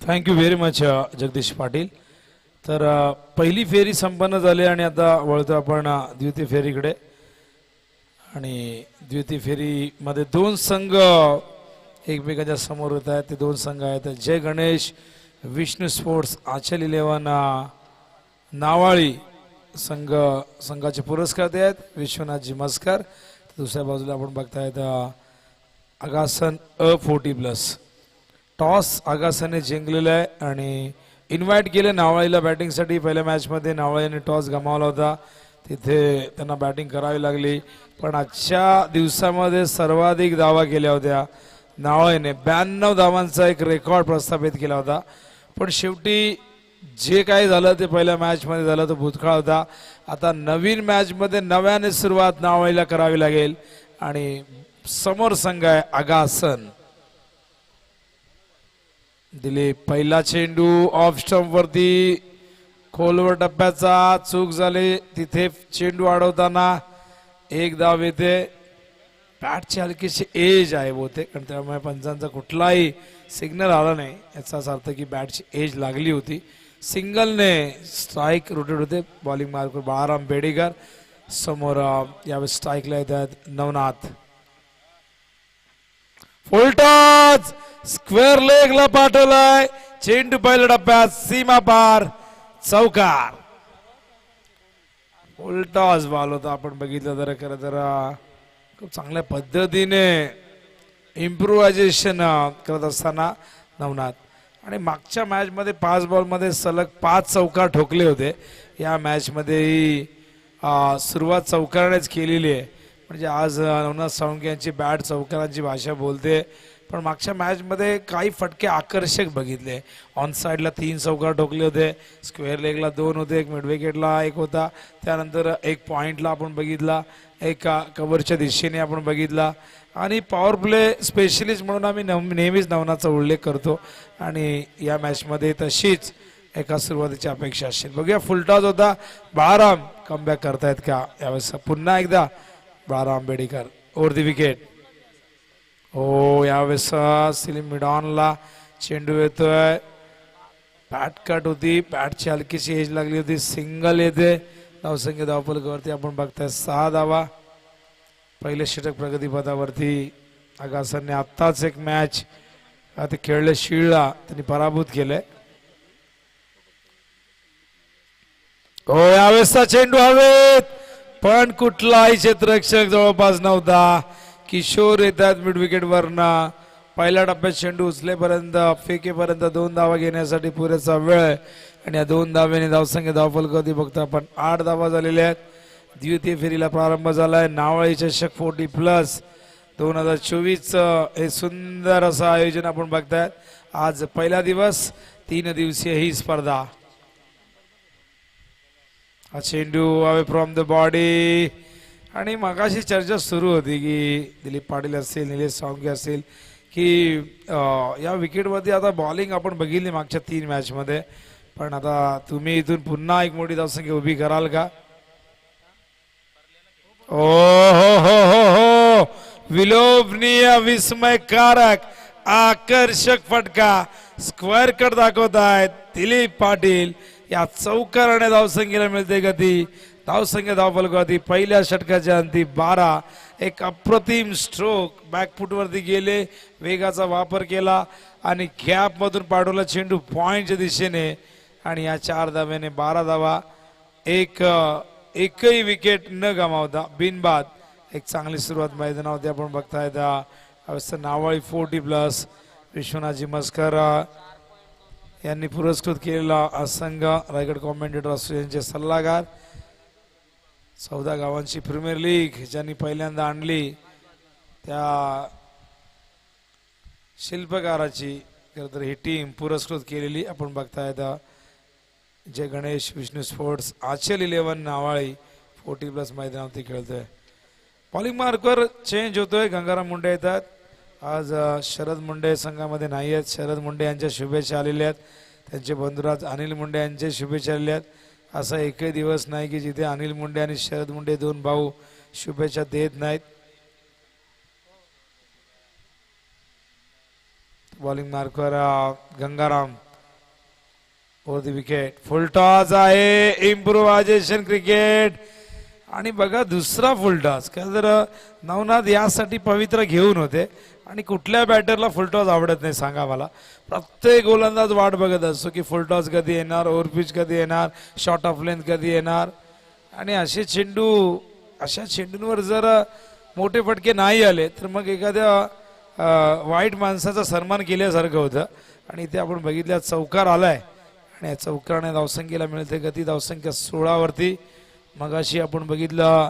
Thank you very much Jagdish Patil. तर पहिली फेरी संपन्न झाली आणि आता वळतो आपण द्वितीय फेरीकडे. आणि द्वितीय फेरीमध्ये दोन संघ एकमेकांच्या समोर होत आहेत. ते दोन संघ आहेत जय गणेश विष्णू स्पोर्ट्स आचल 11 नावाळी संघाचे पुरस्कार ते आहेत विश्वनाथजी मस्कर. दुसऱ्या बाजूला आपण बघतायत आगासन A40+. टॉस आगासाने जिंकलेला आहे आणि इन्व्हाइट केले नावाळीला बॅटिंगसाठी. पहिल्या मॅचमध्ये नावाळीने टॉस गमावला होता, तिथे त्यांना बॅटिंग करावी लागली. पण आजच्या दिवसामध्ये सर्वाधिक धावा केल्या होत्या नावाळीने. 92 धावांचा एक रेकॉर्ड प्रस्थापित केला होता. पण शेवटी जे काही झालं ते पहिल्या मॅचमध्ये झालं तो भूतकाळ होता. आता नवीन मॅचमध्ये नव्याने सुरुवात नावाळीला करावी लागेल आणि समोर संघ आहे आगासन. दिले पहिला चेंडू ऑफ स्टंप वरती खोलवर टप्प्याचा चूक झाली, तिथे चेंडू अडवताना एक धाव येते. बॅटची हलकीशी एज आहे बहुतेक आणि त्यामुळे पंचांचा कुठलाही सिग्नल आला नाही. याचाच अर्थ की बॅटची एज लागली होती. सिंगलने स्ट्राईक रोटेट होते. बॉलिंग मार्कवर बाळाराम बेडेकर. समोर यावेळी स्ट्राईकला येतात नवनाथ. फुल टॉस स्क्वेअर लेगला पाठवलाय. चेंडू पहिल्या टप्प्यात सीमा पार चौकार. फुल टॉस बॉल होता. आपण बघितलं तर खरं तर खूप चांगल्या पद्धतीने इम्प्रुव्हायझेशन करत असताना नवनाथ. आणि मागच्या मॅचमध्ये 5 बॉलमध्ये सलग 5 चौकार ठोकले होते. या मॅचमध्येही सुरुवात चौकारानेच केलेली आहे. म्हणजे आज नवनाथ साळुंखे यांची बॅट चौकारांची भाषा बोलते. पण मागच्या मॅचमध्ये काही फटके आकर्षक बघितले. ऑन साईडला 3 चौकार ठोकले होते, स्क्वेअर लेगला 2 होते, एक मिड विकेटला 1 होता, त्यानंतर एक पॉईंटला आपण बघितला, एक कव्हरच्या दिशेने आपण बघितला. आणि पॉवर प्ले स्पेशलिस्ट म्हणून आम्ही नेहमीच नवनाथचा उल्लेख करतो आणि या मॅचमध्ये तशीच एका सुरुवातीची अपेक्षा असेल. बघूया फुलटॉस होता. बाळाराम कमबॅक करतायत का यावेळेस. पुन्हा एकदा बाळाराम बेडेकर ओव्हर दी विकेट. हो यावेळेस सिलिम मिडॉनला चेंडू येतोय. बॅट कट होती, बॅटची हलकीशी एज लागली होती. सिंगल येते. धावसंख्या धावफलकावरती आपण बघताय 6 धावा. पहिले षटक प्रगतीपथावरती. आगासाने आत्ताच एक मॅच ते खेळले शिळला त्यांनी पराभूत केले. हो यावेळेसचा चेंडू हवेत पण कुठलाही क्षेत्ररक्षक जवळपास नव्हता. किशोर येतात मिड विकेट वरनं. पहिल्या टप्प्यात चेंडू उचलेपर्यंत फेकेपर्यंत 2 धावा घेण्यासाठी पुरेसा वेळ आणि या 2 धाव्याने धावसंख्या धावफलकावरती बघता आपण 8 धावा झालेल्या आहेत. द्वितीय फेरीला प्रारंभ झालाय. नावाळी चषक 40+ 2024 हे सुंदर असं आयोजन आपण बघतायत. आज पहिला दिवस, 3 दिवसीय ही स्पर्धा. हा चेंडू अवे फ्रॉम द बॉडी. आणि मगाशी चर्चा सुरू होती की दिलीप पाटील असेल, निलेश साळुंखे असेल की या विकेटवरती आता बॉलिंग आपण बघितली मागच्या 3 मॅचमध्ये. पण आता तुम्ही इथून पुन्हा एक मोठी धावसंख्या उभी कराल का? ओ हो हो हो हो विलोभनीय विस्मयकारक आकर्षक फटका स्क्वेअर कट दाखवतायत दिलीप पाटील. या चौकाराने धावसंख्येला मिळते गती. धावसंख्या धावफलकावरती पहिल्या षटकाच्या अंती 12. एक अप्रतिम स्ट्रोक बॅकफुटवरती गेले, वेगाचा वापर केला आणि गॅपमधून पाठवला चेंडू पॉइंटच्या दिशेने. आणि या 4 धाव्याने 12 धावा. एकही विकेट न गमावता बिनबाद एक चांगली सुरुवात मैदानावरती आपण बघतायत. अवस्था नावाळी 40+ विश्वनाथजी मस्कर यांनी पुरस्कृत केलेला संघ. रायगड कॉमेंटेटर असोसिएशनचे सल्लागार. 14 गावांची प्रीमियर लीग ज्यांनी पहिल्यांदा आणली त्या शिल्पकाराची तर ही टीम पुरस्कृत केलेली आपण बघतायत. जय गणेश विष्णू स्पोर्ट्स आचल 11 नावाळी 40+ मैदानावरती खेळतोय. बॉलिंग मार्कवर चेंज होतोय. गंगाराम मुंडे येतात. आज शरद मुंडे संघामध्ये नाही आहेत. शरद मुंडे यांच्या शुभेच्छा आलेल्या आहेत. त्यांचे बंधुराज अनिल मुंडे यांचे शुभेच्छा आलेल्या आहेत. असा एकही दिवस नाही की जिथे अनिल मुंडे आणि शरद मुंडे 2 भाऊ शुभेच्छा देत नाहीत. बॉलिंग मार्कवर गंगाराम वरती विकेट. फुल टॉस आहे. Improvisation cricket. आणि बघा दुसरा फुल टॉस. का तर नवनाथ यासाठी पवित्र घेऊन होते आणि कुठल्या बॅटरला फुल टॉस आवडत नाही सांगा मला. प्रत्येक गोलंदाज वाट बघत असतो की फुल टॉस कधी येणार, ओव्हरपिच कधी येणार, शॉर्ट ऑफ लेंथ कधी येणार. आणि असे चेंडू, अशा चेंडूंवर जर मोठे फटके नाही आले तर मग एखाद्या वाईट माणसाचा सन्मान केल्यासारखं होतं. आणि इथे आपण बघितल्या चौकार आलाय आणि या चौकाराने धावसंख्येला मिळते गती. धावसंख्या 16 वरती. मगाशी आपण बघितलं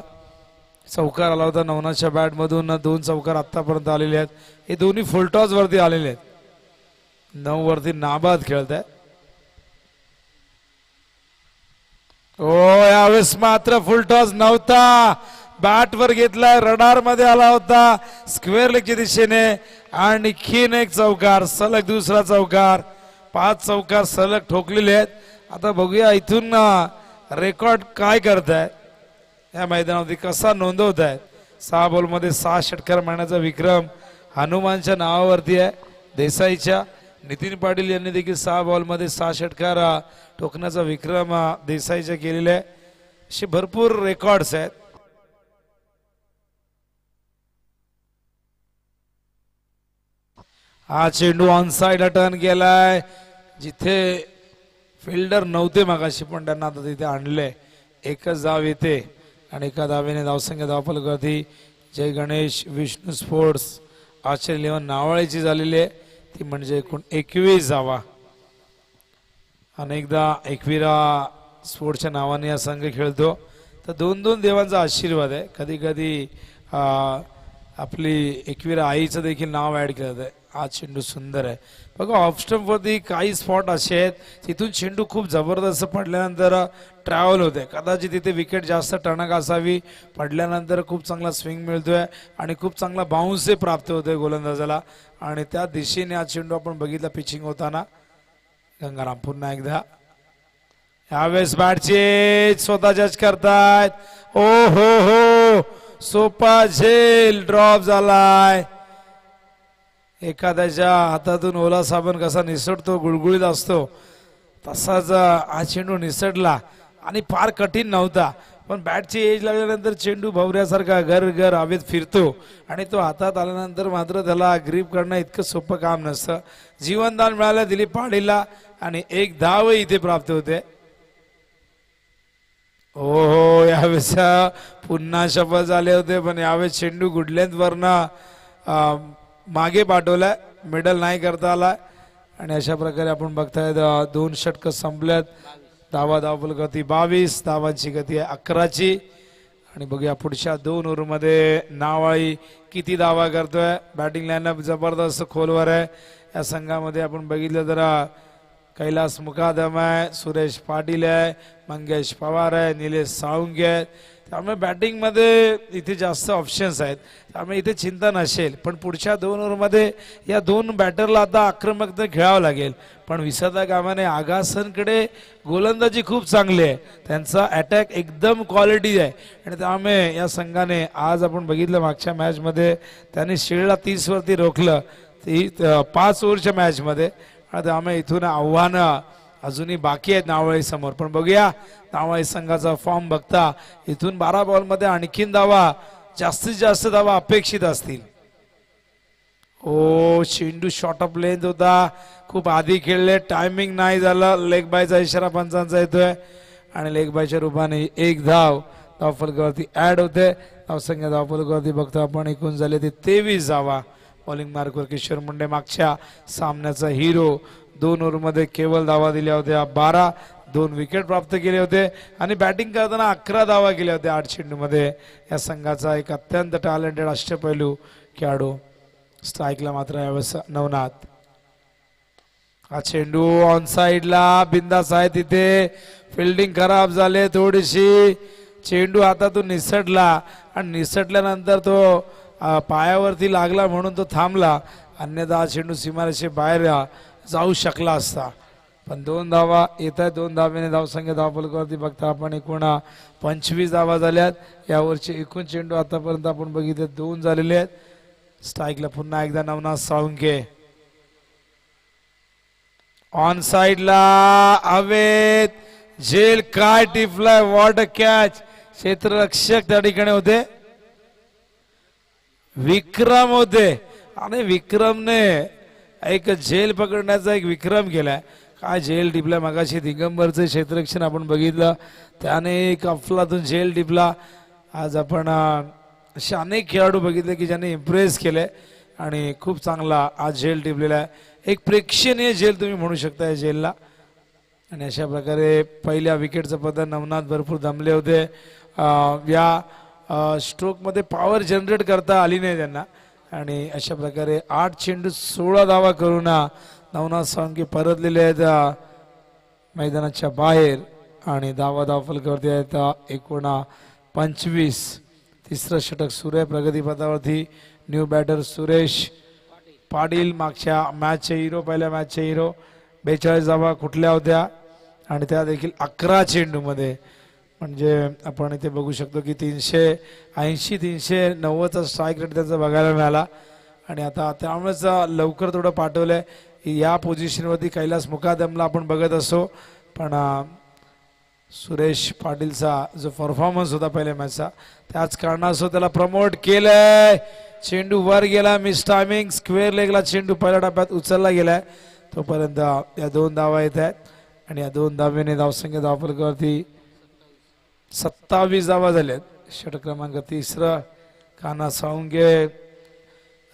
चौकार आला होता नवनाथच्या बॅटमधून. 2 चौकार आतापर्यंत आलेले आहेत. हे दोन्ही फुलटॉस वरती आलेले आहेत. 9 वरती नाबाद खेळत आहे. ओ यावेळेस मात्र फुलटॉस नव्हता. बॅट वर घेतलाय, रडार मध्ये आला होता स्क्वेअर लेगच्या दिशेने. आणखीन एक चौकार, सलग दुसरा चौकार. 5 चौकार सलग ठोकलेले आहेत. आता बघूया इथून रेकॉर्ड काय करताय या मैदानावरती, कसा नोंदवत आहेत. 6 बॉलमध्ये 6 षटकार मारण्याचा विक्रम हनुमानच्या नावावरती आहे, देसाईच्या. नितीन पाटील यांनी देखील 6 बॉलमध्ये 6 षटकार ठोकण्याचा विक्रम देसाईच्या केलेला आहे. असे भरपूर रेकॉर्ड्स आहेत. हा चेंडू ऑन साइडला टर्न केलाय. जिथे फिल्डर नव्हते मगाशी पण त्यांना आता तिथे आणले. एकच धाव येते आणि एका धावेने धावसंख्या धावफलकावरती जय गणेश विष्णू स्पोर्ट्स आचार्य 11 नावाळीची झालेली आहे. ती म्हणजे एकूण 21 धावा. अनेकदा एकविरा स्पोर्ट्सच्या नावाने हा संघ खेळतो. तर 2-2 देवांचा आशीर्वाद आहे. कधी कधी आपली एकविरा आईचं देखील नाव ऍड केलं आहे. हा चेंडू सुंदर आहे बघा. ऑफ स्टंप वरती काही स्पॉट असे आहेत तिथून चेंडू खूप जबरदस्त पडल्यानंतर ट्रॅव्हल होते. कदाचित तिथे विकेट जास्त टणक असावी, पडल्यानंतर खूप चांगला स्विंग मिळतोय आणि खूप चांगला बाउन्सही प्राप्त होतोय गोलंदाजाला. आणि त्या दिशेने हा चेंडू आपण बघितला पिचिंग होताना. गंगाराम पुन्हा एकदा यावेळेस बॅटचे स्वतः जज करतायत. ओ हो सोपा झेल ड्रॉप झालाय. एखाद्याच्या हातातून ओला साबण कसा निसटतो, गुळगुळीत असतो, तसाच हा चेंडू निसटला. आणि फार कठीण नव्हता, पण बॅटची एज लागल्यानंतर चेंडू भवऱ्यासारखा घर घर हवेत फिरतो आणि तो हातात आल्यानंतर मात्र त्याला ग्रीप करणं इतकं सोपं काम नसतं. जीवनदान मिळालं दिलीप पाटीलला आणि 1 धाव इथे प्राप्त होते. हो यावेळेस पुन्हा शपथ झाले होते, पण यावेळेस चेंडू गुड लेंथ वरनं मागे पाठवलाय, मिडल नाही करता आला. आणि अशा प्रकारे आपण बघताय 2 षटक संपल्यात. धावफलकावरती 22 धावांची गती आहे 11ची. आणि बघूया पुढच्या 2 ओव्हरमध्ये नावाळी किती धावा करतोय. बॅटिंग लाईनअप जबरदस्त खोलवर आहे. या संघामध्ये आपण बघितलं तर कैलास मुकादम आहे, सुरेश पाटील आहे, मंगेश पवार आहे, निलेश साळुंके आहेत. त्यामुळे बॅटिंगमध्ये इथे जास्त ऑप्शन्स आहेत, त्यामुळे इथे चिंता नसेल. पण पुढच्या 2 ओव्हरमध्ये या 2 बॅटरला आता आक्रमकता खेळावं लागेल. पण विसरता कामाने आगासनकडे गोलंदाजी खूप चांगली आहे, त्यांचा अटॅक एकदम क्वालिटी आहे. आणि त्यामुळे या संघाने आज आपण बघितलं मागच्या मॅचमध्ये त्यांनी शिळला 30 वरती रोखलं, ती 5 ओव्हरच्या मॅचमध्ये. त्यामुळे इथून आव्हानं अजूनही बाकी आहेत नावाळी समोर. पण बघूया नावाळी संघाचा फॉर्म बघता इथून 12 बॉलमध्ये आणखीन धावा, जास्तीत जास्त धावा अपेक्षित असतील. ओ चेंडू शॉर्ट ऑफ लेंथ होता, खूप आधी खेळले, टायमिंग नाही झालं. लेग बायचा इशारा पंचांचा येतोय आणि लेग बायच्या रूपाने 1 धाव धावफलकावरती ऍड होते. धावसंख्या धावफलकावरती बघतो आपण एकूण झाले ते 23 धावा. बॉलिंग मार्कवर किशोर मुंडे मागच्या सामन्याचा हिरो. 2 ओव्हरमध्ये केवळ धावा दिल्या होत्या 12, 2 विकेट प्राप्त केले होते आणि बॅटिंग करताना 11 धावा केल्या होत्या 8 चेंडूमध्ये. या संघाचा एक अत्यंत टॅलेंटेड अष्टपैलू खेळाडू. स्ट्राईकला मात्र यावेळेस नवनाथ. हा चेंडू ऑन साइडला बिंदास आहे, तिथे फिल्डिंग खराब झाले थोडीशी. चेंडू हातातून निसटला आणि निसटल्यानंतर तो पायावरती लागला म्हणून तो थांबला, अन्यथा चेंडू सीमारेषे बाहेर जाऊ शकला असता. पण 2 धावा येत आहेत. 2 धावेने धावसंख्या धावफलकावरती बघता आपण एकूण 25 धावा झाल्यात. यावरचे एकूण चेंडू आतापर्यंत आपण बघितले 2 झालेले आहेत. स्ट्राईकला पुन्हा एकदा नवनाथ साळुंके. ऑन साइडला हवेत झेल काय टिपलाय, वॉट अ कॅच. क्षेत्ररक्षक त्या ठिकाणी होते, विक्रम होते आणि विक्रमने एक झेल पकडण्याचा एक विक्रम केलाय. काय झेल टिपलाय मगाशी दिगंबरचं क्षेत्ररक्षण आपण बघितलं, त्याने एक अफलातून झेल टिपला. आज आपण असे अनेक खेळाडू बघितले की ज्यांनी इम्प्रेस केले आणि खूप चांगला आज झेल टिपलेला आहे. एक प्रेक्षणीय झेल तुम्ही म्हणू शकता या झेलला. आणि अशा प्रकारे पहिल्या विकेटचं पतन नवनाथ भरपूर दमले होते. या स्ट्रोकमध्ये पॉवर जनरेट करता आली नाही त्यांना. आणि अशा प्रकारे 8 चेंडू 16 धावा करून नवनाथ साळुंखे परतलेले आहेत मैदानाच्या बाहेर. आणि धाव फलकावरती आहेत 29. तिसरं षटक सुरू आहे प्रगतीपथावरती. न्यू बॅटर सुरेश पाटील, मागच्या मॅचचे हिरो, पहिल्या मॅचचे हिरो. 42 धावा कुठल्या होत्या आणि त्या देखील 11 चेंडूमध्ये. म्हणजे आपण इथे बघू शकतो की 380 390चा स्ट्राईक रेट त्यांचा बघायला मिळाला. आणि आता त्यामुळेच लवकर थोडं पाठवलंय. या पोझिशनवरती कैलास मुकादमला आपण बघत असो, पण सुरेश पाटीलचा जो परफॉर्मन्स होता पहिल्या मॅचचा त्याच कारणास्तव त्याला प्रमोट केलंय. चेंडू वर गेला, मिस टायमिंग. स्क्वेअर लेगला चेंडू पहिल्या टप्प्यात उचलला गेलाय. तोपर्यंत या 2 धावा येत आहेत आणि या 2 धावेने धावसंख्या धावफलकावरती 27 धावा झाल्यात. षटक क्रमांक 3. कान्हा साळुंखे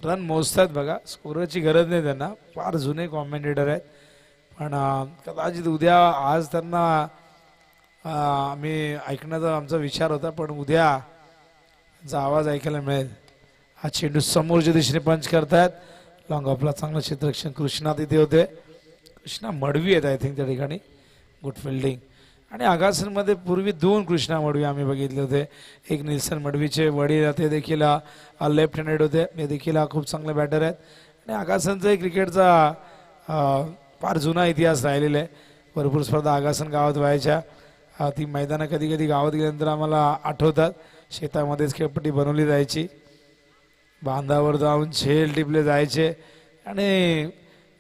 रन मोजतात बघा, स्कोरची गरज नाही त्यांना. फार जुने कॉमेंटेटर आहेत, पण कदाचित उद्या, आज त्यांना आम्ही ऐकण्याचा आमचा विचार होता, पण उद्या त्यांचा आवाज ऐकायला मिळेल. हा चेंडू समोरच्या दिशेने पंच करतायत. लॉंग ऑफला चांगलं क्षेत्ररक्षण कृष्णा तिथे होते. कृष्णा मडवी आहेत आय थिंक त्या ठिकाणी. Good fielding. आणि आगासनमध्ये पूर्वी 2 कृष्णा मडवी आम्ही बघितले होते. एक निल्सन मडवीचे वडील, ते देखील लेफ्ट हँडेड होते. हे देखील खूप चांगले बॅटर आहेत. आणि आगासनचा क्रिकेटचा फार जुना इतिहास राहिलेला आहे. भरपूर स्पर्धा आगासन गावात व्हायच्या. ती मैदानं कधी कधी गावात गेल्यानंतर आम्हाला आठवतात. शेतामध्येच खेळपट्टी बनवली जायची, बांधावर जाऊन झेल टिपले जायचे. आणि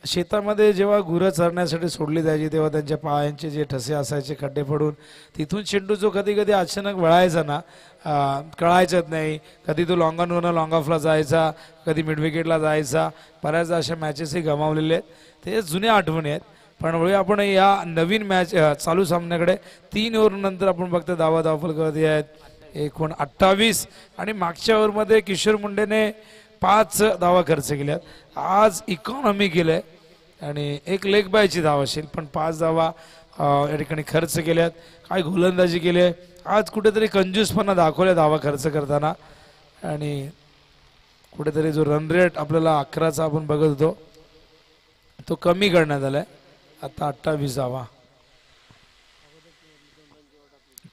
शेतामध्ये जेव्हा गुरं चरण्यासाठी सोडली जायची तेव्हा त्यांच्या पायांचे जे ठसे असायचे खड्डे पडून तिथून चेंडू जो कधी कधी अचानक वळायचा ना, कळायचंच नाही. कधी तो लॉंग ऑनवरनं लॉंग ऑफला जायचा, कधी मिड विकेटला जायचा. बऱ्याचदा अशा मॅचेसही गमावलेले आहेत. ते जुन्या आठवणी आहेत. पण वळूया आपण या नवीन मॅच चालू सामन्याकडे. 3 ओव्हरनंतर आपण बघतो धावफलकावरती आहेत 28. आणि मागच्या ओव्हरमध्ये किशोर मुंडेने 5 धावा खर्च केल्यात. आज इकॉनॉमी केलंय आणि एक लेग बायची धाव असेल, पण 5 धावा या ठिकाणी खर्च केल्यात. काय गोलंदाजी केली आहे आज. कुठेतरी कंजूसपणा दाखवल्या धावा खर्च करताना. आणि कुठेतरी जो रन रेट आपल्याला 11चा आपण बघत होतो तो कमी करण्यात आलाय. आता 28 धावा.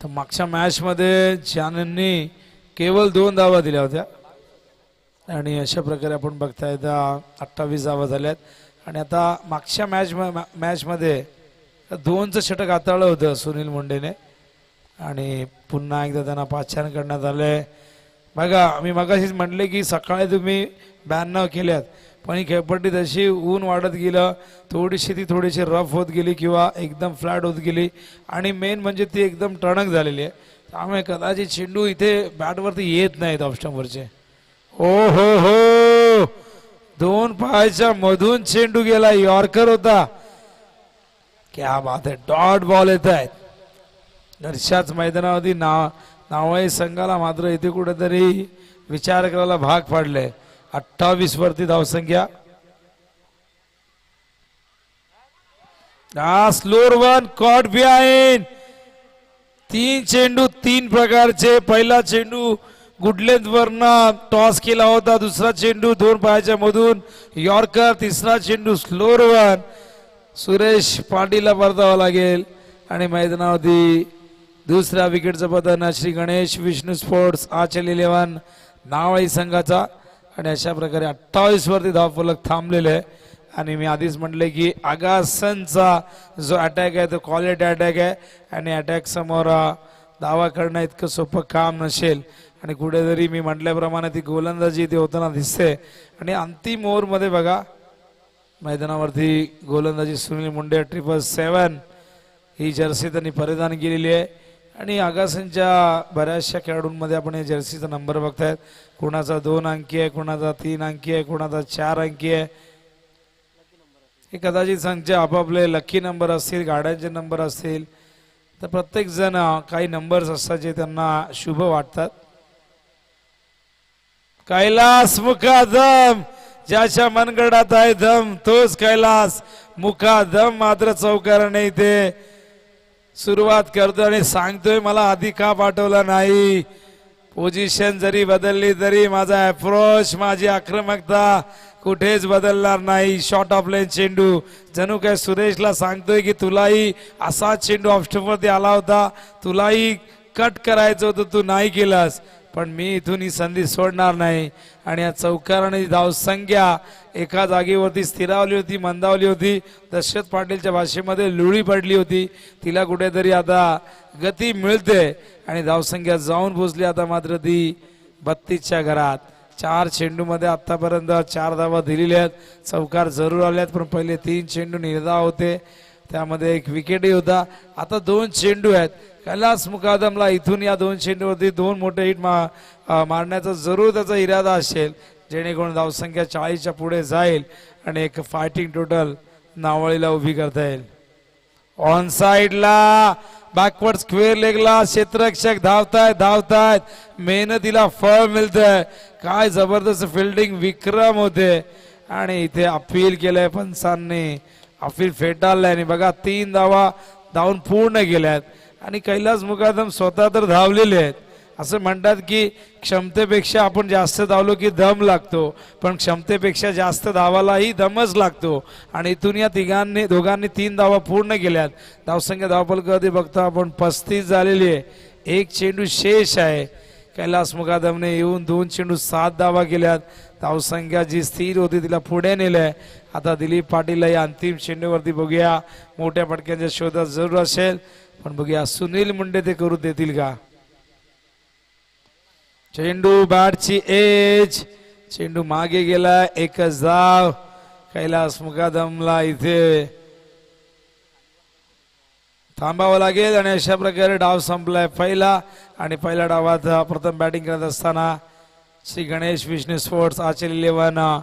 तर मागच्या मॅचमध्ये जाननी केवळ 2 धावा दिल्या होत्या. आणि अशा प्रकारे आपण बघताय 28 धावा झाल्यात. आणि आता मागच्या मॅचमध्ये 2चं षटक हाताळलं होतं सुनील मुंडेने. आणि पुन्हा एकदा त्यांना पाचारण करण्यात आलंय. बघा, मी मगाशीच म्हटले की सकाळी तुम्ही 92 केल्यात, पण ही खेळपट्टी तशी ऊन वाढत गेलं, थोडीशी रफ होत गेली किंवा एकदम फ्लॅट होत गेली. आणि मेन म्हणजे ती एकदम टणक झालेली आहे. त्यामुळे कदाचित चेंडू इथे बॅटवरती येत नाहीत ऑफस्टंपवरचे. ओ हो, 2 पायाच्या मधून चेंडू गेला. यॉर्कर होता. क्या बात आहे. डॉट बॉल येत आहेत. घरच्याच मैदानावरती नावाई संघाला मात्र इथे कुठेतरी विचार करायला भाग पाडले. 28 वरती धावसंख्या. Slower 1 caught behind. 3 चेंडू 3 प्रकारचे. पहिला चेंडू गुडलेंथ वरनं टॉस केला होता. दुसरा चेंडू 2 पायाच्या मधून यॉर्कर. तिसरा चेंडू स्लोअर 1. सुरेश पाटीलला परतावा लागेल. आणि मैदानावरती दुसऱ्या विकेटचं पतन श्री गणेश विष्णू स्पोर्ट्स आचल 11 नावाई संघाचा. आणि अशा प्रकारे 28 वरती धावफलक थांबलेले आहे. आणि मी आधीच म्हटले की आगासनचा जो अटॅक आहे तो क्वालिटी अटॅक आहे. आणि अटॅक समोर दावा करणं इतकं सोपं काम नसेल. आणि कुठेतरी मी म्हटल्याप्रमाणे ती गोलंदाजी इथे होताना दिसते. आणि अंतिम ओव्हरमध्ये बघा मैदानावरती गोलंदाजी सुनील मुंडे 777 ही जर्सी त्यांनी परिधान केलेली आहे आणि आगासांच्या बऱ्याचशा खेळाडूंमध्ये आपण या जर्सीचा नंबर बघतायत. कोणाचा 2 अंकी आहे, कोणाचा 3 अंकी आहे, कोणाचा 4 अंकी आहे. हे कदाचित संघचे आपापले लकी नंबर असतील, गाड्यांचे नंबर असतील. तर प्रत्येक जण काही नंबर्स असतात जे त्यांना शुभ वाटतात. कैलास मुकादम, ज्याच्या मनगडात आहे दम तोच कैलास मुकादम. मात्र चौकाराने इथे सुरुवात करतोय आणि सांगतोय मला आधी का पाठवला नाही. पोझिशन जरी बदलली तरी माझा अप्रोच, माझी आक्रमकता कुठेच बदलणार नाही. शॉर्ट ऑफ लाईन चेंडू जणू काय सुरेशला सांगतोय की तुलाही असा चेंडू ऑफस्टॉपवरती आला होता, तुलाही कट करायचं होतं, तू नाही केलास, पण मी इथून ही संधी सोडणार नाही. आणि या चौकाराने धावसंख्या एका जागेवरती स्थिरावली होती, मंदावली होती. दशरथ पाटीलच्या भाषेमध्ये लुळी पडली होती, तिला कुठेतरी आता गती मिळते आणि धावसंख्या जाऊन पोचली आता मात्र ती 32च्या घरात. 4 चेंडूमध्ये आतापर्यंत 4 धावा दिलेल्या आहेत. चौकार जरूर आल्यात पण पहिले 3 चेंडू निर्धाव होते, त्यामध्ये 1 विकेटही होता. आता 2 चेंडू आहेत. कैलास मुकादमला इथून या 2 चेंडूवरती 2 मोठे हिट मारण्याचा जरूर त्याचा इरादा असेल, जेणेकरून धावसंख्या 40च्या पुढे जाईल आणि एक फायटिंग टोटल नावळीला उभी करता येईल. ऑन साइडला बॅकवर्ड स्क्वेअर लेगला क्षेत्ररक्षक धावतायत, मेहनतीला फळ मिळतंय. काय जबरदस्त फिल्डिंग विक्रम होते आणि इथे अपील केलंय पंचांनी, अपील फेटाळलंय आणि बघा 3 धावा धावून पूर्ण केल्यात. आणि कैलास मुकादम स्वतः तर धावलेले आहेत. असं म्हणतात की क्षमतेपेक्षा आपण जास्त धावलो की दम लागतो, पण क्षमतेपेक्षा जास्त धावालाही दमच लागतो. आणि इथून या दोघांनी 3 धावा पूर्ण केल्यात. धावसंख्या धावफलकावरती बघता आपण 35 झालेली आहे. 1 चेंडू शेष आहे. कैलास मुकादमने येऊन 2 चेंडू 7 धावा केल्यात. धावसंख्या जी स्थिर होती तिला पुढे नेलंय. आता दिलीप पाटीलला या अंतिम चेंडूवरती बघूया, मोठ्या फटक्यांच्या शोधात जरूर असेल, पण बघूया सुनील मुंडे ते करू देतील का. चेंडू बॅटची एज, चेंडू मागे गेला. 1च धाव. कैलास मुकादमला इथे थांबावं लागेल आणि अशा प्रकारे डाव संपलाय पहिला. आणि पहिल्या डावात प्रथम बॅटिंग करत असताना श्री गणेश विष्णू स्पोर्ट्स आचल 11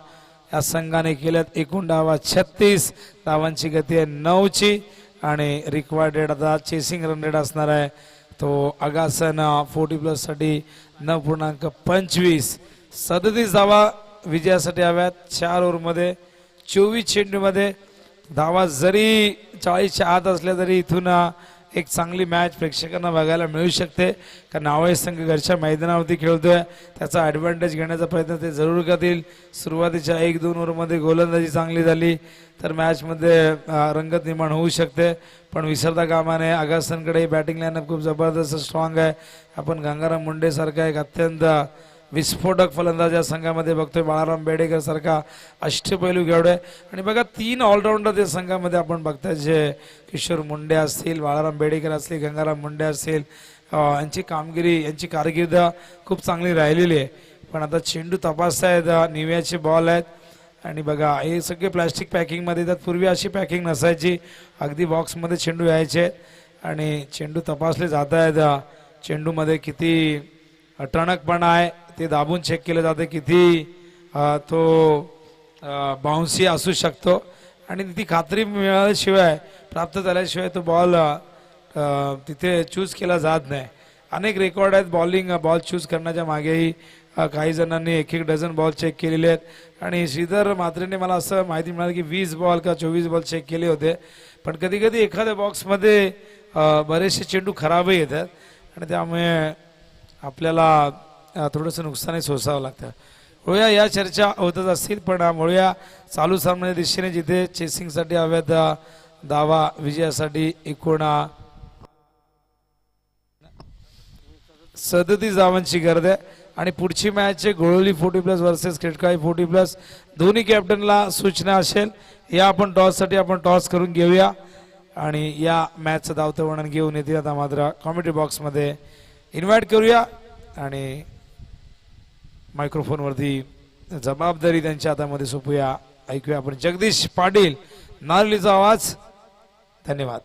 या संघाने केल्यात एकूण डावा 36. धावांची गती आहे 9ची आणि रिक्वायर्ड आता चेसिंग रन रेट असणार आहे तो आगासन 40+ साठी 9.25. 37 धावा विजयासाठी हव्यात 4 ओव्हरमध्ये 24 चेंडूमध्ये. धावा जरी 40च्या आत असल्या तरी इथून एक चांगली मॅच प्रेक्षकांना बघायला मिळू शकते, कारण नावळे संघ घरच्या मैदानावरती खेळतोय, त्याचा ॲडव्हान्टेज घेण्याचा प्रयत्न ते जरूर करतील. सुरुवातीच्या 1-2 ओव्हरमध्ये गोलंदाजी चांगली झाली तर मॅचमध्ये रंगत निर्माण होऊ शकते, पण विसरता कामा नये. आगासनकडे बॅटिंग लाईनअप खूप जबरदस्त स्ट्रॉंग आहे. आपण गंगाराम मुंडे सारखा एक अत्यंत विस्फोटक फलंदाज या संघामध्ये बघतोय. बाळाराम बेडेकर सारखा अष्टपैलू खेळाडू आहे. आणि बघा 3 ऑलराऊंडर त्या संघामध्ये आपण बघताय, जे किशोर मुंडे असतील, बाळाराम बेडेकर असतील, गंगाराम मुंडे असतील. यांची कामगिरी, यांची कारकीर्द खूप चांगली राहिलेली आहे. पण आता चेंडू तपासतायत, निव्याचे बॉल आहेत आणि बघा हे सगळे प्लॅस्टिक पॅकिंगमध्ये येतात. पूर्वी अशी पॅकिंग नसायची, अगदी बॉक्समध्ये चेंडू यायचे आणि चेंडू तपासले जात आहेत. चेंडूमध्ये किती टणकपणा आहे ते दाबून चेक केलं जाते, किती तो बाउन्सी असू शकतो आणि ती खात्री मिळाल्याशिवाय, प्राप्त झाल्याशिवाय तो बॉल तिथे चूज केला जात नाही. अनेक रेकॉर्ड आहेत बॉल चूज करण्याच्या मागेही. काही जणांनी 1-1 डझन बॉल चेक केलेले आहेत आणि श्रीधर म्हात्रेने मला असं माहिती मिळाली की 20 बॉल का 24 बॉल चेक केले होते. पण कधी कधी एखाद्या बॉक्समध्ये बरेचसे चेंडू खराबही येतात आणि त्यामुळे आपल्याला थोडंसं नुकसानही सोसावं लागतं. वळूया, या चर्चा होतच असतील, पण वळूया चालू सामन्याच्या दिशेने, जिथे चेसिंगसाठी हव्यात धावा विजयासाठी एकूण 37 धावांची गरज आहे. आणि पुढची मॅच आहे गोळवली 40+ वर्सेस खेडकाळी 40+. दोन्ही कॅप्टनला सूचना असेल, या आपण टॉससाठी टॉस करून घेऊया आणि या मॅचचं धावतं वर्णन घेऊन येतील. आता मात्र कॉमेंट्री बॉक्समध्ये इन्व्हाइट करूया आणि मायक्रोफोनवरती जबाबदारी त्यांच्या हातामध्ये सोपूया. ऐकूया आपण जगदीश पाटील नारळीचा आवाज. धन्यवाद.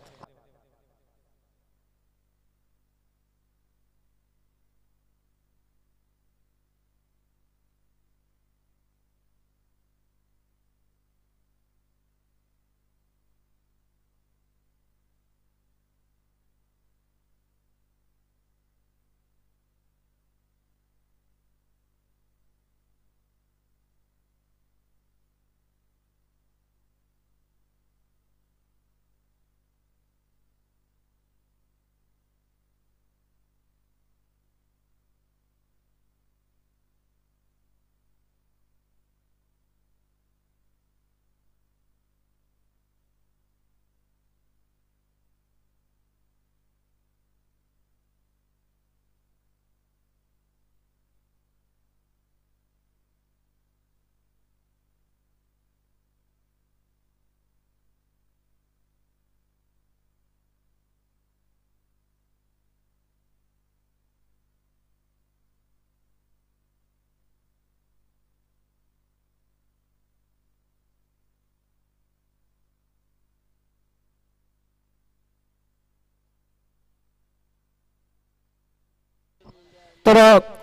तर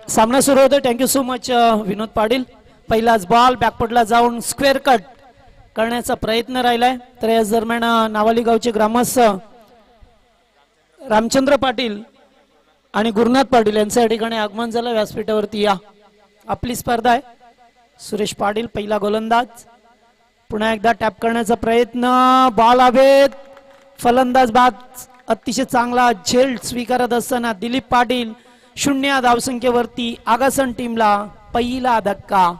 सामना सुरू होतो. Thank you so much Vinod Patil. पहिलाच बॉल बॅकफुटला जाऊन स्क्वेअर कट करण्याचा प्रयत्न राहिलाय. तर या दरम्यान नावाली गावचे ग्रामस्थ रामचंद्र पाटील आणि गुरुनाथ पाटील यांच्या ठिकाणी आगमन झालं. व्यासपीठावरती या. आपली स्पर्धा आहे. सुरेश पाटील पहिला गोलंदाज. पुन्हा एकदा टॅप करण्याचा प्रयत्न. बॉल हवेत. फलंदाज बाद अतिशय चांगला झेल स्वीकारत असताना दिलीप पाटील 0 धावसंख्येवरती आगासन टीमला पहिला धक्का.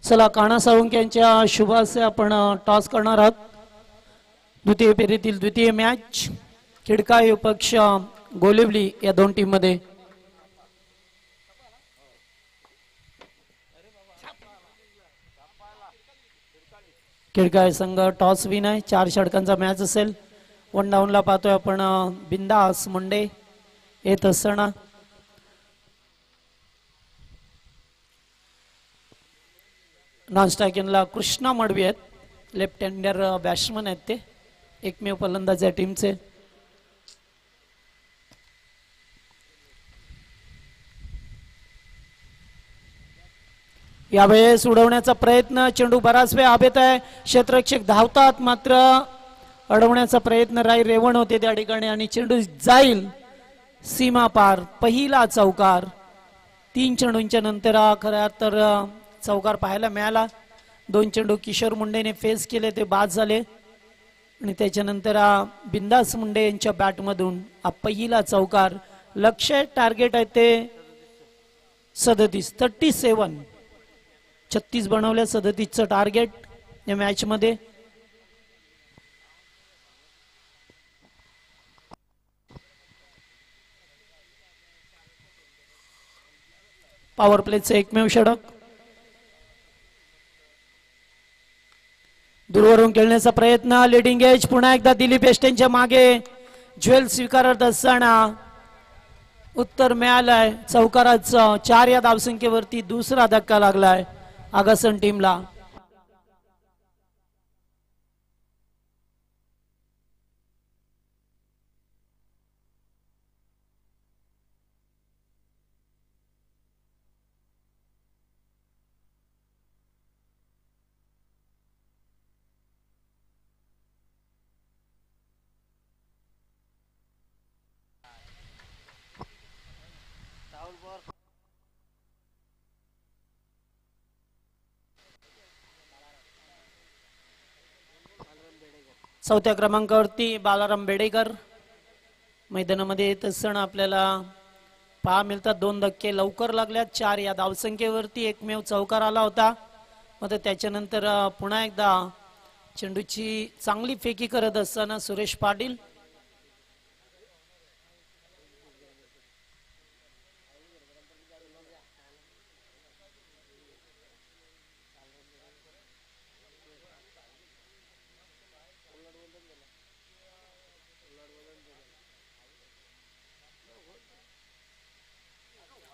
चला काना साळुंके यांच्या शुभ हस्ते आपण टॉस करणार आहोत. द्वितीय फेरीतील द्वितीय मॅच खिडका विपक्ष गोलिवली या दोन टीम मध्ये. खिडका संघ टॉस विन आहे. 4 षटकांचा मॅच असेल. 1 डाऊनला पाहतोय आपण बिंदास मुंडे येत असताना. नॉन स्ट्रायकिंगला कृष्णा मडवी आहेत. लेफ्ट हँडर बॅट्समन आहेत ते. एकमेव फलंदाज या टीमचे. यावेळेस उडवण्याचा प्रयत्न. चेंडू बराच वेळ हवेत आहे. क्षेत्ररक्षक धावतात मात्र अडवण्याचा प्रयत्न रेवण होते त्या ठिकाणी आणि चेंडू जाईल सीमा पार. पहिला चौकार. 3 चेंडूंच्या नंतर खऱ्या तर चौकार पाहायला मिळाला. 2 चेंडू किशोर मुंडेने फेस केले ते बाद झाले आणि त्याच्यानंतर बिंदास मुंडे यांच्या बॅटमधून हा पहिला चौकार. लक्ष्य टार्गेट आहे ते 37 36 बनवल्या. 37चं टार्गेट या मॅच मध्ये. पॉवर प्लेचं एकमेव षटक. दूरवरून खेळण्याचा प्रयत्न. लिडिंग एज पुन्हा एकदा दिलीप एस्टेंच्या मागे ज्वेल स्वीकारत असताना उत्तर मिळालंय चौकाराचं. 4 या धावसंख्येवरती दुसरा धक्का लागलाय आगासन टीमला. चौथ्या क्रमांकावरती बालाराम बेडेकर मैदानामध्ये येत असताना आपल्याला पहा मिळतात. 2 धक्के लवकर लागल्यात. 4 या धावसंख्येवरती एकमेव चौकार आला होता. मग त्याच्यानंतर पुन्हा एकदा चेंडूची चांगली फेकी करत असताना सुरेश पाटील.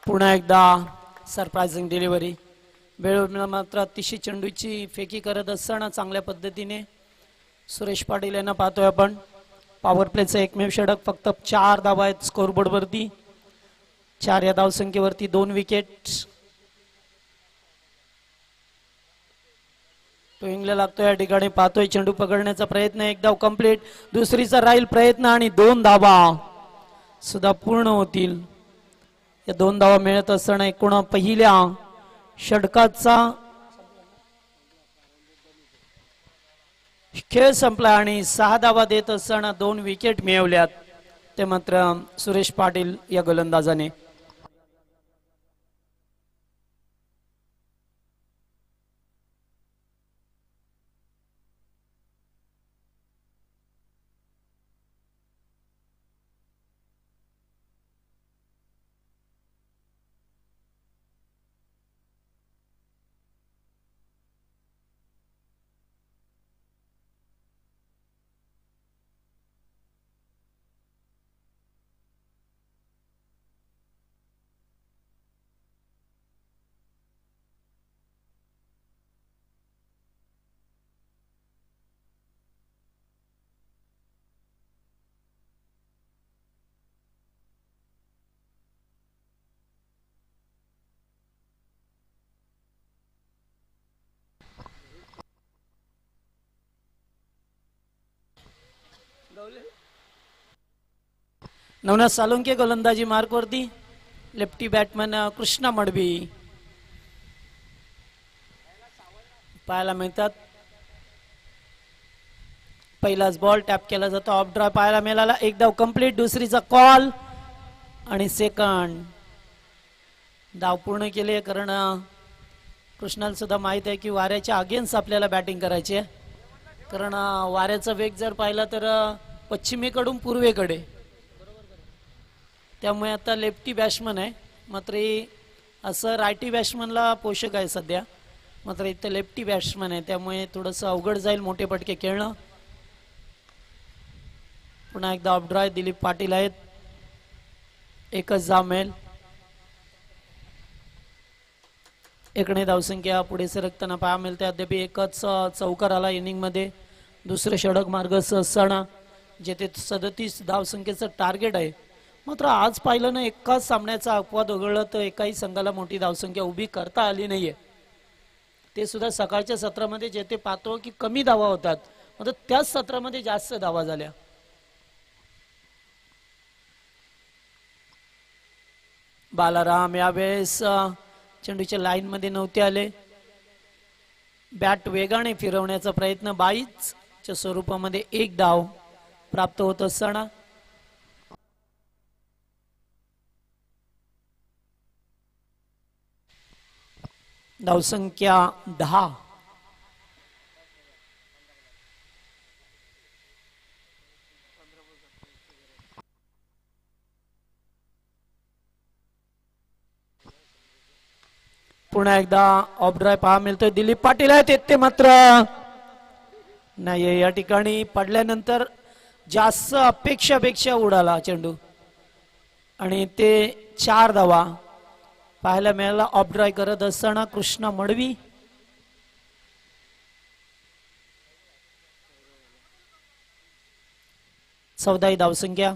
पुन्हा एकदा सरप्राइझिंग डिलिव्हरी. वेळोवेळी मात्र अतिशय चेंडूची फेकी करत असताना चांगल्या पद्धतीने सुरेश पाटील यांना पाहतोय आपण. पॉवर प्लेचं एकमेव षटक. फक्त 4 धावा आहेत स्कोरबोर्ड वरती. 4 या धावसंख्येवरती 2 विकेट. तो इंगला लागतोय या ठिकाणी. पाहतोय चेंडू पकडण्याचा प्रयत्न. एक धाव कंप्लीट. दुसरीचा राहील प्रयत्न आणि 2 धावा सुद्धा पूर्ण होतील. या 2 धावा मिळत असताना एकूण पहिल्या षटकाचा खेळ संपला आणि 6 धावा देत असताना 2 विकेट मिळवल्यात. ते मात्र सुरेश पाटील या गोलंदाजाने. नवनाथ सालुंके गोलंदाजी मार्कवरती. लेफ्टी बॅटमन कृष्णा मडवी पाहायला मिळतात. पहिलाच बॉल टॅप केला जातो. ऑफ ड्राय पाहायला मिळाला. एक धाव कंप्लीट. दुसरीचा कॉल आणि सेकंड धाव पूर्ण केली. कारण कृष्णाला सुद्धा माहित आहे की वाऱ्याच्या अगेन्स्ट आपल्याला बॅटिंग करायची आहे. कारण वाऱ्याचा वेग जर पाहिला तर पश्चिमेकडून पूर्वेकडे. त्यामुळे आता लेफ्टी बॅट्समन आहे. मात्र असं रायटी बॅट्समनला पोषक आहे सध्या. मात्र इथं लेफ्टी बॅट्समन आहे त्यामुळे थोडंसं अवघड जाईल मोठे पटके खेळणं. पुन्हा एकदा ऑफ ड्राय. दिलीप पाटील आहेत. एकच धाव मिळेल. एकणे धावसंख्या पुढे सरकताना पाहा मिळते. अद्याप एकच चौकार आला इनिंग मध्ये. दुसरे षटक मार्गस्थ असताना जेथे 37 धावसंख्येचं टार्गेट आहे. मात्र आज पाहिलं ना एकाच सामन्याचा अपवाद वगळला तर एकाही संघाला मोठी धावसंख्या उभी करता आली नाहीये. ते सुद्धा सकाळच्या सत्रामध्ये जेथे पाहतो की कमी धावा होतात मात्र त्याच सत्रामध्ये जास्त धावा झाल्या. बालाराम यावेळेस चेंडूच्या लाईन मध्ये नव्हते आले. बॅट वेगाने फिरवण्याचा प्रयत्न. 22 च्या स्वरूपामध्ये 1 धाव प्राप्त होत असताना धावसंख्या 10. पुन्हा एकदा ऑफ ड्राय पहा मिळतोय. दिलीप पाटील आहेत. ते मात्र नाही. या ठिकाणी पडल्यानंतर जास्त अपेक्षापेक्षा उडाला चेंडू आणि ते 4 धावा पाहायला मिळाला. ऑफ ड्राय करत असताना कृष्णा मडवी. चौदाही धावसंख्या.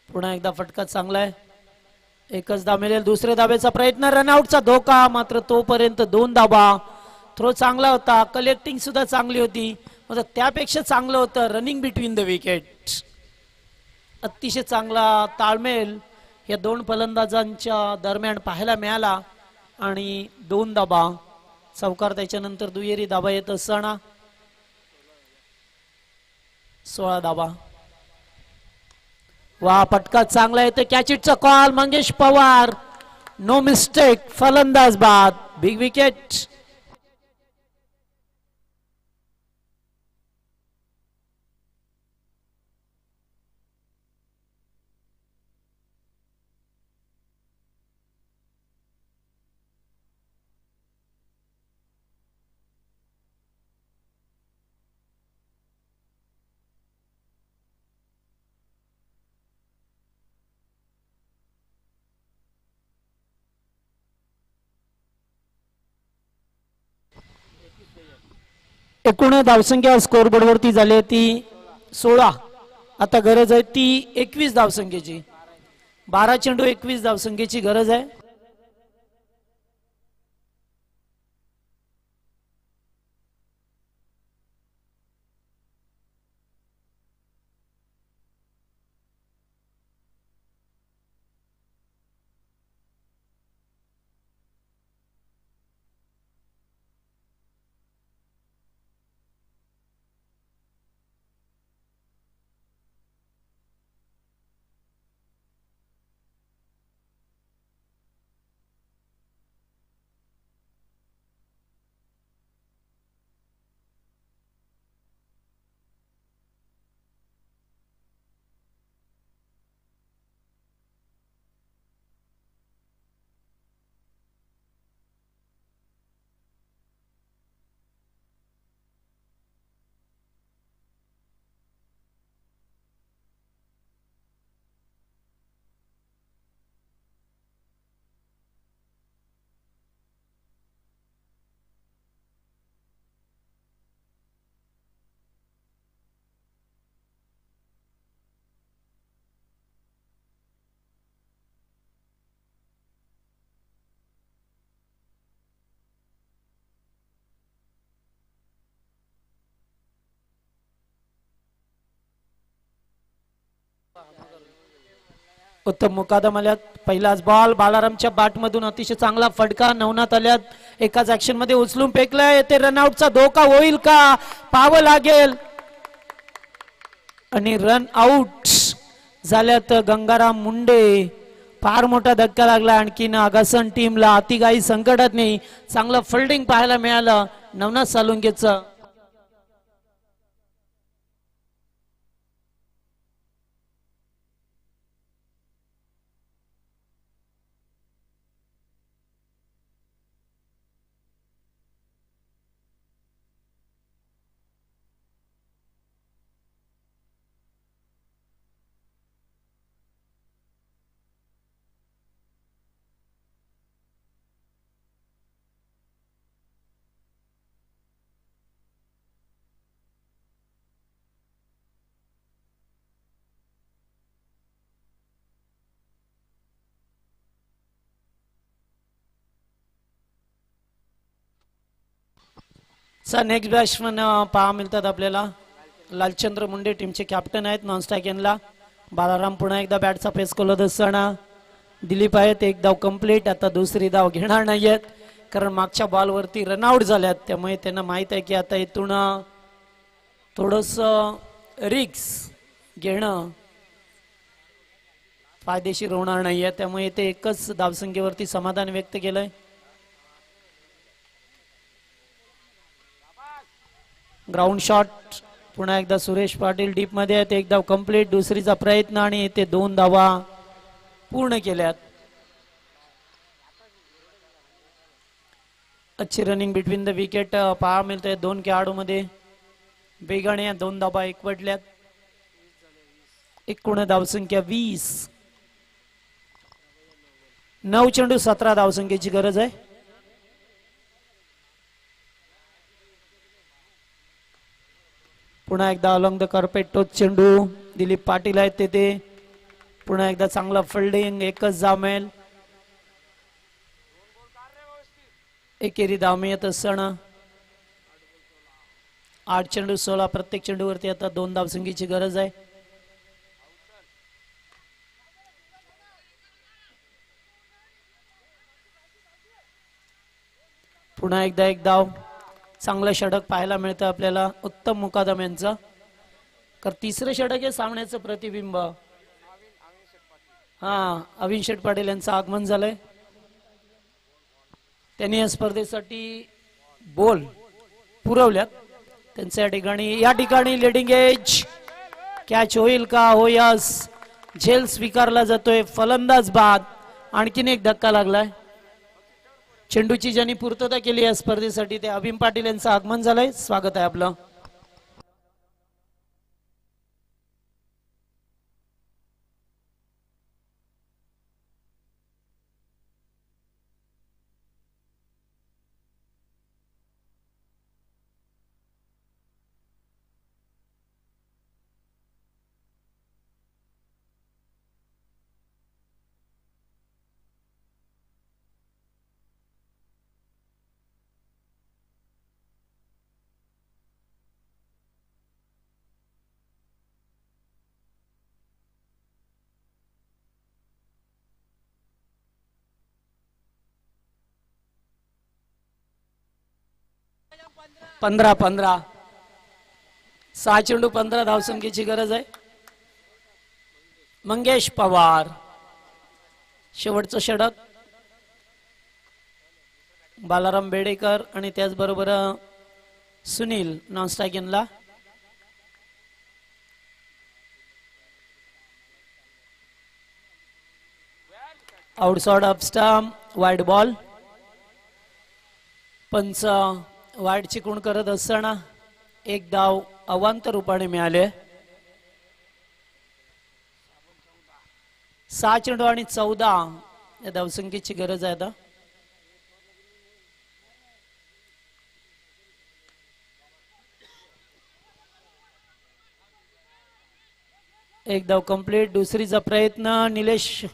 पुन्हा एकदा फटका चांगला आहे. एकच धाव मिळेल. दुसऱ्या धाब्याचा प्रयत्न. रनआउटचा धोका. मात्र तोपर्यंत 2 धावा. थ्रो चांगला होता. कलेक्टिंग सुद्धा चांगली होती. मात्र त्यापेक्षा चांगलं होतं रनिंग बिटवीन द विकेट. अतिशय चांगला ताळमेळ या 2 फलंदाजांच्या दरम्यान पाहायला मिळाला आणि 2 धाबा. चौकार त्याच्यानंतर दुहेरी धाबा येत असताना 16 धाबा. वा फटका चांगला येतो. कॅच इटचा call. Mangesh Pawar no mistake. फलंदाज बाद. Big wicket. एकूण धावसंख्या स्कोअरबोर्ड वरती झाली आहे ती 16. आता गरज आहे ती 21 धावसंख्येची. 12 चेंडू 21 धावसंख्येची गरज आहे. उत्तम मुकादम आल्यात. पहिलाच बॉल बालारामच्या बॅटमधून अतिशय चांगला फटका. नवनाथ आल्यात. एकाच ऍक्शन मध्ये उचलून फेकलाय. ते रनआउटचा धोका होईल का? पाहावं लागेल. आणि रन आउट झाल्यात गंगाराम मुंडे. फार मोठा धक्का लागला आणखीन आगासन टीमला. अतिगाई संकटात नाही. चांगलं फिल्डिंग पाहायला मिळालं नवनाथ सालुंकेचं. नेक्स्ट बॅट्समन पहा मिळतात आपल्याला. लालचंद्र मुंडे टीमचे कॅप्टन आहेत. नॉन स्ट्राईक एनला बालाराम पुन्हा एकदा बॅटचा फेस करत असताना. दिलीप आहेत. एक धाव कंप्लीट. आता दुसरी धाव घेणार नाहीयेत कारण मागच्या बॉलवरती रनआउट झाल्यात. त्यामुळे त्यांना माहित आहे की आता इथून थोडस रिक्स घेणं फायदेशीर होणार नाहीये. त्यामुळे ते एकच धावसंख्येवरती समाधान व्यक्त केलंय. ग्राउंड शॉट पुन्हा एकदा सुरेश पाटील डीप मध्ये आहेत. एक धाव कंप्लीट. दुसरीचा प्रयत्न आणि ते 2 धावा पूर्ण केल्यात. अच्छी रनिंग बिटवीन द विकेट पहा मिळतंय. 2 खेळाडू मध्ये वेगाने 2 धावा एकवटल्यात. एकूण धावसंख्या 20. 9 चेंडू 17 धावसंख्येची गरज आहे. पुन्हा एकदा अलॉंग द कार्पेट टोच चेंडू. दिलीप पाटील आहेत तेथे. पुन्हा एकदा चांगला फिल्डिंग. एकच धाव मिळेल. एकेरी धाव मिळत असताना 8 चेंडू 16. प्रत्येक चेंडूवरती आता 2 धावसंख्येची गरज आहे. पुन्हा एकदा एक धाव. चांगलं षटक पाहायला मिळतं आपल्याला उत्तम मुकादम यांचं. तर तिसरं षटक आहे सामन्याचं प्रतिबिंब. अविन शेठ पाटील यांचं आगमन झालंय. त्यांनी या स्पर्धेसाठी बॉल पुरवल्यात. त्यांच्या या ठिकाणी लिडिंग एज कॅच होईल का? हो यस, झेल स्वीकारला जातोय. फलंदाज बाद. आणखीन एक धक्का लागलाय. चेंडूची ज्यांनी पूर्तता केली या स्पर्धेसाठी ते अभिम पाटील यांचं आगमन झालंय. स्वागत आहे आपलं. पंधरा 6 चेंडू 15 धावसंख्येची गरज आहे. मंगेश पवार शेवटचं षटक. बालाराम बेडेकर आणि त्याचबरोबर सुनील नॉनस्ट्रायकिंगला. Outside off stump, wide ball. पंच वाईड चिकून करत असताना एक धाव अवांतर रूपाने मिळाले. 6 चेंडू आणि 14 या धावसंख्येची गरज आहे आता. एक धाव कंप्लीट. दुसरीचा प्रयत्न निलेश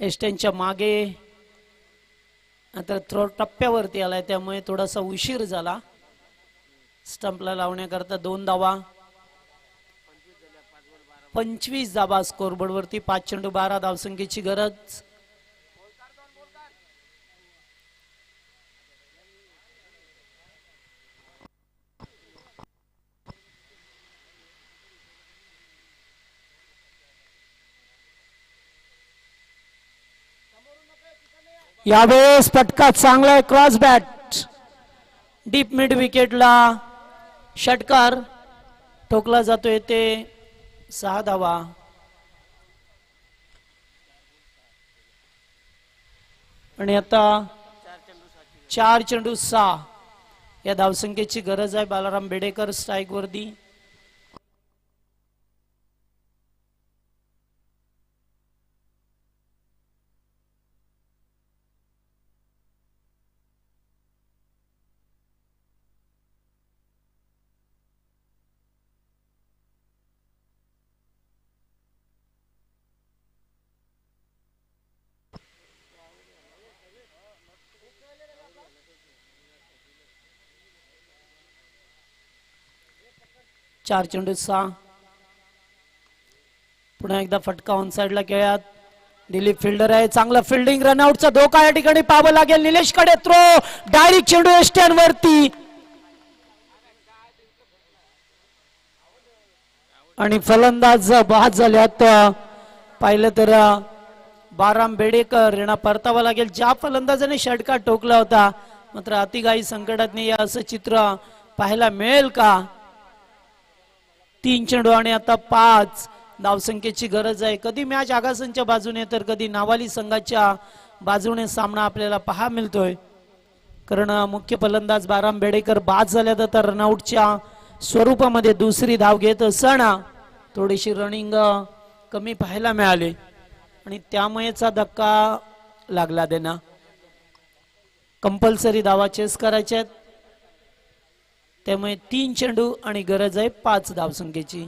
एस्टेनच्या मागे, आता थ्रो टप्प्यावरती आलाय त्यामुळे थोडासा उशीर झाला. स्टंपला लावण्याकरता 2 धावा. 25 धावा स्कोरबोर्ड वरती. 5 चेंडू 12 धावसंख्येची गरज. यावेळेस फटका चांगला आहे. क्रॉस बॅट डीप मिड विकेटला षटकार ठोकला जातोय. ते 6 धावा. आणि आता 4 चेंडू 6 या धावसंख्येची गरज आहे. बालाराम बेडेकर स्ट्राईक वरती. चार चेंडू 6. पुन्हा एकदा फटका ऑन साइडला खेळात. दिलीप फिल्डर आहे. चांगला फिल्डिंग. रनआउटचा धोका या ठिकाणी पाहावं लागेल. निलेश कडे थ्रो. डायरेक्ट चेंडू एस्टन वरती. आणि फलंदाज बाद झाल्यात. पाहिलं तर बाराम बेडेकर यांना परतावा लागेल. ज्या फलंदाजाने षटकार ठोकला होता मात्र अतिघाई संकटात नाही असं चित्र पाहायला मिळेल का? 3 चेंडू आणि आता 5 धावसंख्येची गरज आहे. कधी मॅच आगासनच्या बाजूने तर कधी नावाली संघाच्या बाजूने सामना आपल्याला पाहा मिळतोय. कारण मुख्य फलंदाज बाराम बेडेकर बाद झाल्या तर रनआउटच्या स्वरूपामध्ये दुसरी धाव घेत असताना थोडीशी रनिंग कमी पाहायला मिळाली आणि त्यामुळेचा धक्का लागला. देना कंपल्सरी धावा चेस करायच्या आहेत. त्यामुळे 3 चेंडू आणि गरज आहे 5 धावसंख्येची.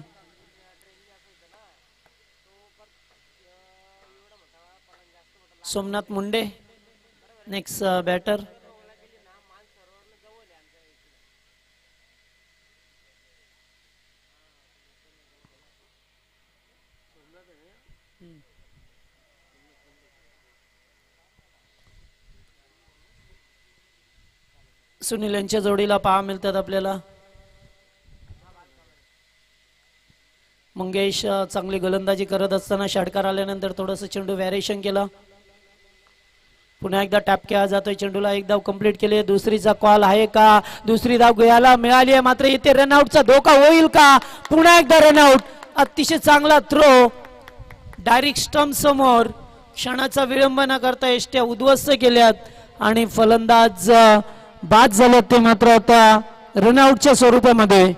Somnath Munde next batter. सुनील यांच्या जोडीला पहा मिळतात आपल्याला. मंगेश चांगली गोलंदाजी करत असताना षटकार आल्यानंतर थोडंसं चेंडू व्हॅरिएशन केलं. पुन्हा एकदा टॅप केला जातोय चेंडूला. एक धाव कंप्लीट केली. दुसरीचा कॉल आहे का? दुसरी धाव घ्यायला मिळाली आहे, मात्र इथे रनआउटचा धोका होईल का? पुन्हा एकदा रनआउट. अतिशय चांगला थ्रो डायरेक्ट स्टंप समोर. क्षणाचा विलंब न करता एष्ट्या उद्ध्वस्त केल्यात आणि फलंदाज बाद झालेत ते मात्र आता रनआउटच्या स्वरूपामध्ये.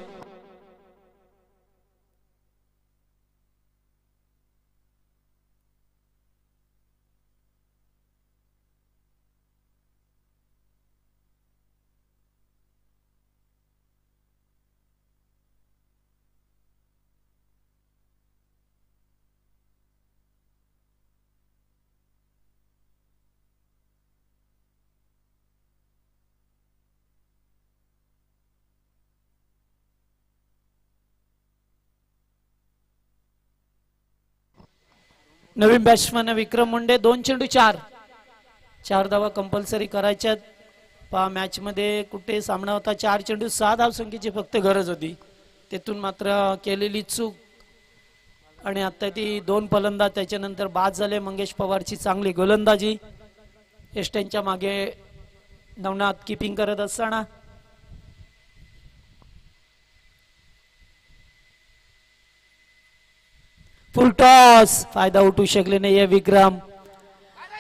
नवीन बॅट्समॅन विक्रम मुंडे. 2 चेंडू 4 धावा कंपल्सरी करायच्यात. पहा मॅच मध्ये कुठे सामना होता 4 चेंडू 6 धाव संख्येची फक्त गरज होती, तेथून मात्र केलेली चूक आणि आता ती 2 फलंदाज त्याच्यानंतर बाद झाले. मंगेश पवारची चांगली गोलंदाजी. एस्ट्यांच्या मागे नवनाथ किपिंग करत असताना फुल टॉस. फायदा उठू शकले नाहीये विक्रम.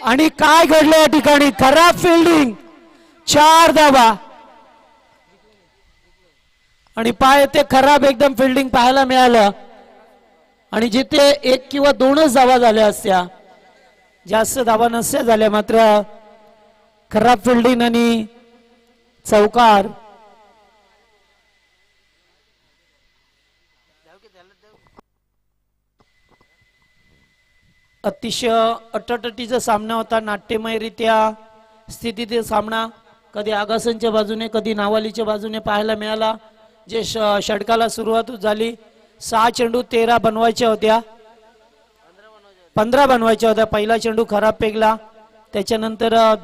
आणि काय घडलं या ठिकाणी? खराब फिल्डिंग. 4 धावा आणि पाय ते खराब एकदम फिल्डिंग पाहायला मिळालं. आणि जिथे 1 किंवा 2च धावा झाल्या असत्या, जास्त धावा नसत्या झाल्या, मात्र खराब फिल्डिंग आणि चौकार. अतिशय अटटटीचा सामना होता. नाट्यमयरित्या स्थितीतील सामना. कधी आगासनच्या बाजूने कधी नावालीच्या बाजूने पाहायला मिळाला. जे षटकाला सुरुवात झाली 6 चेंडू 13 बनवायच्या होत्या, 15 बनवायच्या होत्या. पहिला चेंडू खराब पेगला, त्याच्यानंतर